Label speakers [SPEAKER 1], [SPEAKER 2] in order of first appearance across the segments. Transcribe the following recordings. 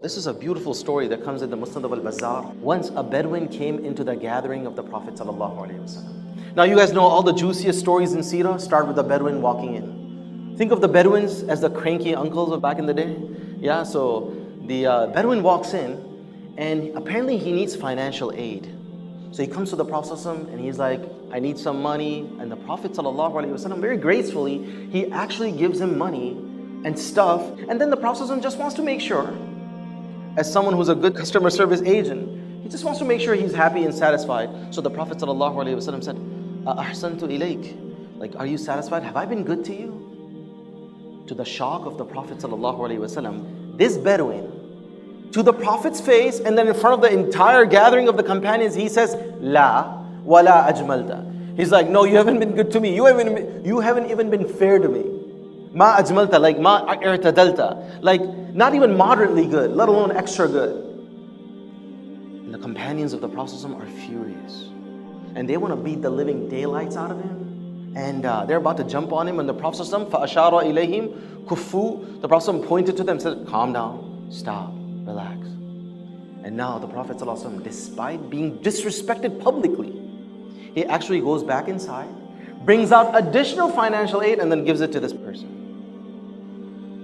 [SPEAKER 1] This is a beautiful story that comes in the Musnad of al-Bazzar. Once a Bedouin came into the gathering of the Prophet ﷺ. Now you guys know all the juiciest stories in Seerah start with the Bedouin walking in. Think of the Bedouins as the cranky uncles of back in the day. Yeah, so the Bedouin walks in and apparently he needs financial aid. So he comes to the Prophet ﷺ and he's like, I need some money. And the Prophet ﷺ, very gracefully, he actually gives him money and stuff. And then the Prophet ﷺ just wants to make sure, as someone who's a good customer service agent, he just wants to make sure he's happy and satisfied. So the Prophet ﷺ said, Ahsantu ilayk. Like, are you satisfied? Have I been good to you? To the shock of the Prophet ﷺ, this Bedouin, to the Prophet's face and then in front of the entire gathering of the companions, he says, La wala ajmalta. He's like, no, you haven't been good to me. You haven't even been fair to me. Ma ajmalta, like ma i'tadalta, like not even moderately good, let alone extra good. And the companions of the Prophet are furious. And they want to beat the living daylights out of him. And they're about to jump on him. And the Prophet فَأَشَارَ إِلَيْهِمْ كُفُّوا. The Prophet pointed to them and said, calm down, stop, relax. And now the Prophet ﷺ, despite being disrespected publicly, he actually goes back inside, brings out additional financial aid, and then gives it to this person.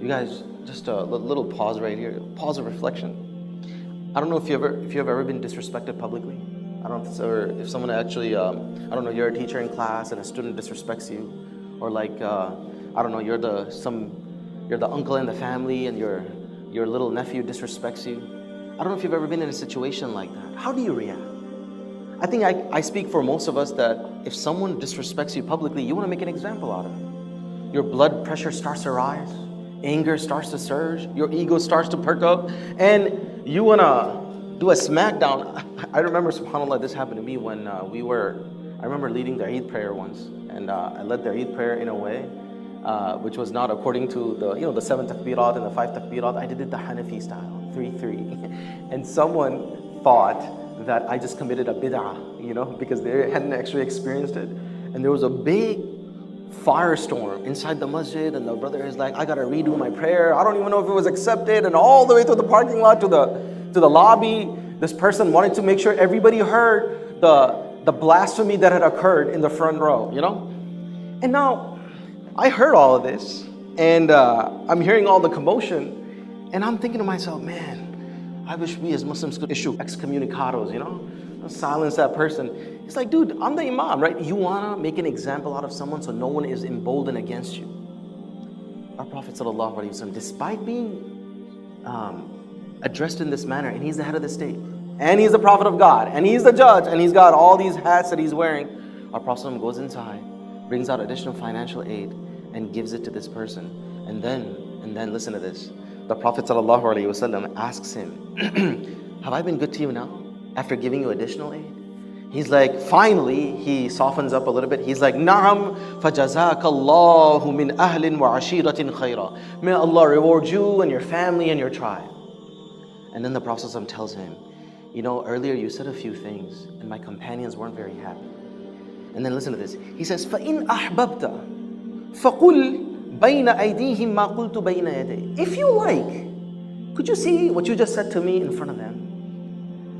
[SPEAKER 1] You guys, just a little pause right here, pause of reflection. I don't know if you've ever been disrespected publicly. I don't know if someone actually, I don't know, you're a teacher in class and a student disrespects you, or like, I don't know, you're the uncle in the family and your little nephew disrespects you. I don't know if you've ever been in a situation like that. How do you react? I think I speak for most of us that if someone disrespects you publicly, you want to make an example out of it. Your blood pressure starts to rise. Anger starts to surge, your ego starts to perk up, and you want to do a smackdown. I remember, subhanAllah, this happened to me when I remember leading the Eid prayer once, and I led the Eid prayer in a way which was not according to the 7 takbirat and the 5 takbirat. I did it the Hanafi style, 3-3. And someone thought that I just committed a bid'ah, because they hadn't actually experienced it. And there was a big firestorm inside the masjid, and the brother is like, I gotta redo my prayer. I don't even know if it was accepted. And all the way to the parking lot, to the lobby, this person wanted to make sure everybody heard the blasphemy that had occurred in the front row, And now, I heard all of this, and I'm hearing all the commotion, and I'm thinking to myself, man, I wish we as Muslims could issue excommunicados, silence that person. It's like, dude, I'm the Imam, right? You want to make an example out of someone so no one is emboldened against you. Our Prophet ﷺ, despite being addressed in this manner, and he's the head of the state, and he's the Prophet of God, and he's the judge, and he's got all these hats that he's wearing, our Prophet ﷺ goes inside, brings out additional financial aid, and gives it to this person. And then listen to this. The Prophet ﷺ asks him, have I been good to you now? After giving you additional aid? He's like, finally, he softens up a little bit. He's like, Na'am, فَجَزَاكَ اللَّهُ مِنْ أَهْلٍ وَعَشِيرَةٍ خَيْرًا. May Allah reward you and your family and your tribe. And then the Prophet ﷺ tells him, earlier you said a few things and my companions weren't very happy. And then listen to this. He says, فَإِنْ أَحْبَبْتَ فَقُلْ بَيْنَ أَيْدِيهِمْ مَا قُلْتُ بَيْنَ يَدَيْهِ. If you like, could you see what you just said to me in front of them?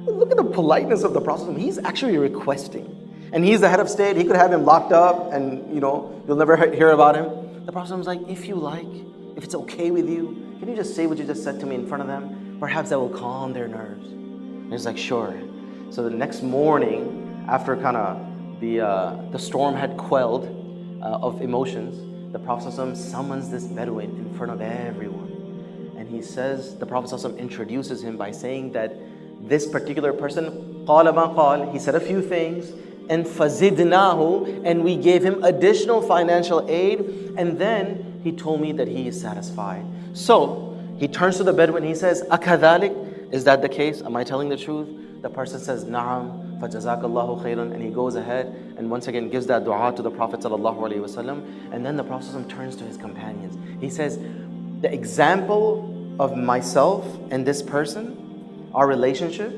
[SPEAKER 1] Look at the politeness of the Prophet. He's actually requesting. And he's the head of state. He could have him locked up and, you'll never hear about him. The Prophet was like, if you like, if it's okay with you, can you just say what you just said to me in front of them? Perhaps that will calm their nerves. And he's like, sure. So the next morning, after kind of the storm had quelled of emotions, the Prophet summons this Bedouin in front of everyone. And he says, the Prophet introduces him by saying that this particular person, قَالَ مَا قَالَ, he said a few things, and فَزِدْنَاهُ, and we gave him additional financial aid, and then he told me that he is satisfied. So, he turns to the Bedouin, he says, أَكَذَلِكَ, is that the case? Am I telling the truth? The person says, نَعَمْ فَجَزَاكَ اللَّهُ خَيْرًا, and he goes ahead, and once again gives that dua to the Prophet ﷺ, and then the Prophet ﷺ turns to his companions. He says, the example of myself and this person, our relationship,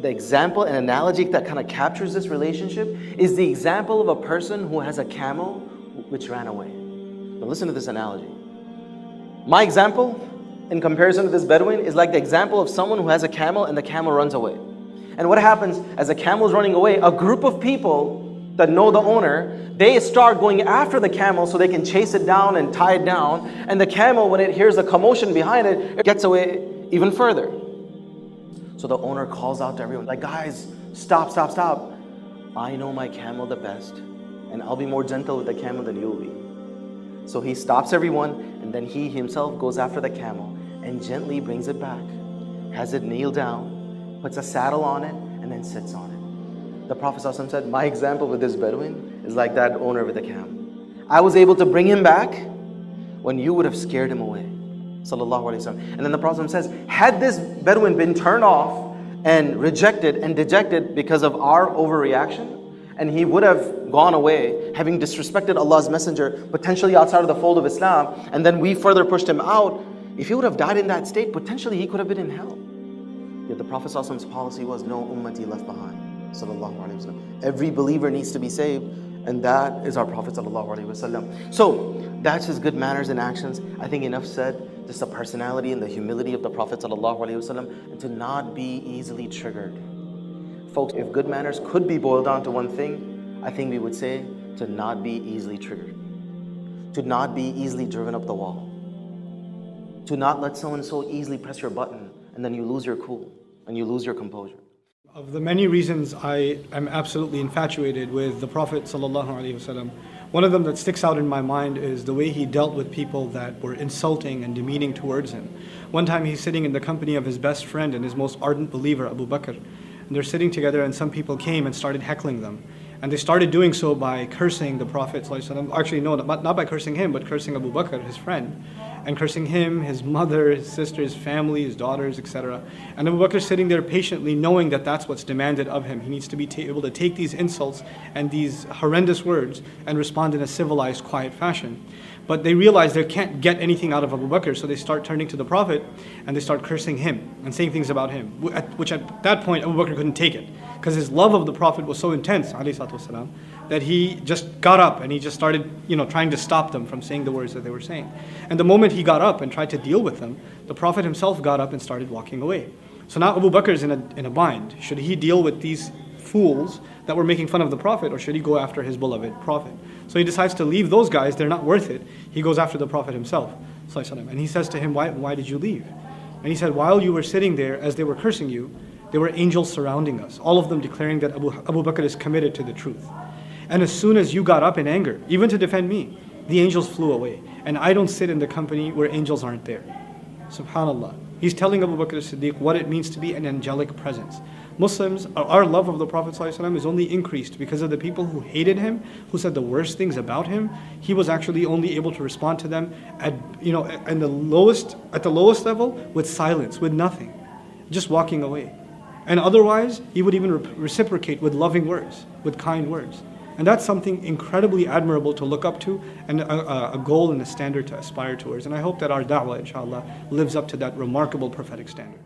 [SPEAKER 1] the example and analogy that kind of captures this relationship is the example of a person who has a camel which ran away. Now listen to this analogy. My example in comparison to this Bedouin is like the example of someone who has a camel and the camel runs away. And what happens as the camel is running away, a group of people that know the owner, they start going after the camel so they can chase it down and tie it down. And the camel, when it hears a commotion behind it, it gets away even further. So the owner calls out to everyone, like, guys, stop, stop, stop. I know my camel the best, and I'll be more gentle with the camel than you'll be. So he stops everyone, and then he himself goes after the camel and gently brings it back, has it kneel down, puts a saddle on it, and then sits on it. The Prophet ﷺ said, my example with this Bedouin is like that owner with the camel. I was able to bring him back when you would have scared him away. Sallallahu Alaihi Wasallam. And then the Prophet says, had this Bedouin been turned off and rejected and dejected because of our overreaction, and he would have gone away, having disrespected Allah's Messenger, potentially outside of the fold of Islam, and then we further pushed him out, if he would have died in that state, potentially he could have been in hell. Yet the Prophet ﷺ's policy was, no ummati left behind. Sallallahu Alaihi Wasallam. Every believer needs to be saved, and that is our Prophet Sallallahu Alaihi Wasallam. So that's his good manners and actions. I think enough said. Just the personality and the humility of the Prophet Sallallahu Alaihi Wasallam, and to not be easily triggered. Folks, if good manners could be boiled down to one thing, I think we would say to not be easily triggered, to not be easily driven up the wall, to not let someone so easily press your button and then you lose your cool and you lose your composure.
[SPEAKER 2] Of the many reasons I am absolutely infatuated with the Prophet ﷺ, one of them that sticks out in my mind is the way he dealt with people that were insulting and demeaning towards him. One time he's sitting in the company of his best friend and his most ardent believer, Abu Bakr, and they're sitting together and some people came and started heckling them. And they started doing so by cursing the Prophet ﷺ. Actually, no, not by cursing him, but cursing Abu Bakr, his friend, and cursing him, his mother, his sister, his family, his daughters, etc. And Abu Bakr sitting there patiently knowing that that's what's demanded of him. He needs to be able to take these insults and these horrendous words and respond in a civilized, quiet fashion. But they realize they can't get anything out of Abu Bakr, so they start turning to the Prophet and they start cursing him and saying things about him, which at that point Abu Bakr couldn't take it, because his love of the Prophet was so intense, ﷺ, that he just got up and he just started, trying to stop them from saying the words that they were saying. And the moment he got up and tried to deal with them, the Prophet himself got up and started walking away. So now Abu Bakr is in a bind. Should he deal with these fools that were making fun of the Prophet, or should he go after his beloved Prophet? So he decides to leave those guys, they're not worth it. He goes after the Prophet himself, and he says to him, why did you leave? And he said, while you were sitting there, as they were cursing you, there were angels surrounding us, all of them declaring that Abu Bakr is committed to the truth. And as soon as you got up in anger, even to defend me, the angels flew away. And I don't sit in the company where angels aren't there. SubhanAllah. He's telling Abu Bakr as-Siddiq what it means to be an angelic presence. Muslims, our love of the Prophet ﷺ is only increased because of the people who hated him, who said the worst things about him. He was actually only able to respond to them at the lowest level with silence, with nothing, just walking away. And otherwise, he would even reciprocate with loving words, with kind words. And that's something incredibly admirable to look up to, and a goal and a standard to aspire towards. And I hope that our da'wah, inshallah, lives up to that remarkable prophetic standard.